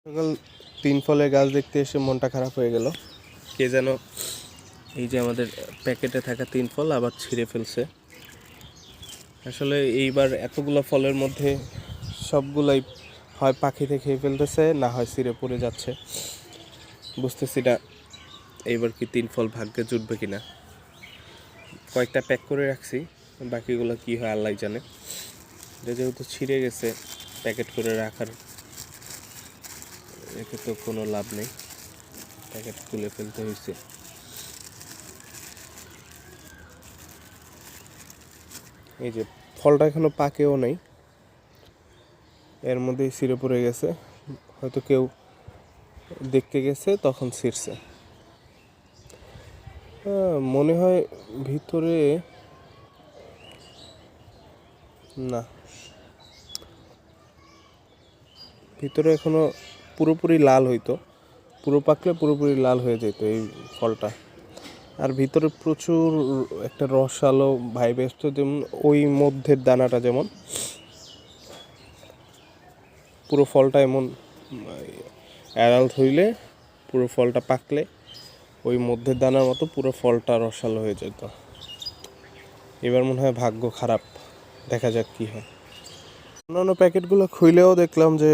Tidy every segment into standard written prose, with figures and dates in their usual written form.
সকাল 3 ফলের গাছ দেখতে এসে মনটা খারাপ হয়ে গেল। কে যেন এই যে আমাদের প্যাকেটে থাকা 3 ফল আবার ছিঁড়ে ফেলছে। আসলে এইবার এতগুলো ফলের মধ্যে সবগুলাই হয় পাখিতে খেয়ে ফেলতেছে, না হয় ছিঁড়ে পড়ে যাচ্ছে। বুঝতেছি না এইবার কি 3 ফল ভাগ্যে জুটবে কিনা। কয়েকটা প্যাক করে রাখছি, বাকিগুলো কি হয় আল্লাহ জানে। যেহেতু ছিঁড়ে গেছে, প্যাকেট করে রাখার এতে তো কোনো লাভ নেই, প্যাকেট খুলে ফেলতে হয়েছে। এই যে ফলটা এখনো পাকেও নেই, এর মধ্যেই ছিঁড়ে পড়ে গেছে। হয়তো কেউ দেখতে গেছে তখন ছিঁড়ছে। মনে হয় ভিতরে না, ভিতরে এখনো পুরোপুরি লাল হইতো, পুরো পাকলে পুরোপুরি লাল হয়ে যেত এই ফলটা। আর ভিতরে প্রচুর একটা রসালো ভাইব আসতো, যেমন ওই মধ্যের দানাটা যেমন পুরো ফলটা এমন অ্যাডাল্ট হইলে পুরো ফলটা পাকলে ওই মধ্যের দানার মতো পুরো ফলটা রসালো হয়ে যেত। এবার মনে হয় ভাগ্য খারাপ, দেখা যাক কি হয়। অন্যান্য প্যাকেটগুলো খুইলেও দেখলাম যে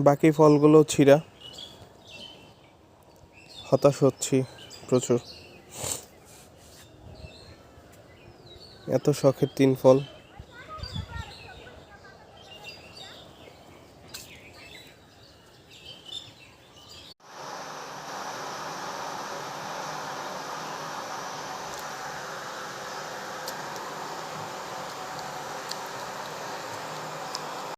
বাকি ফলগুলো ছিঁড়া। হতাশ হচ্ছি প্রচুর। এত শখের 3 ফল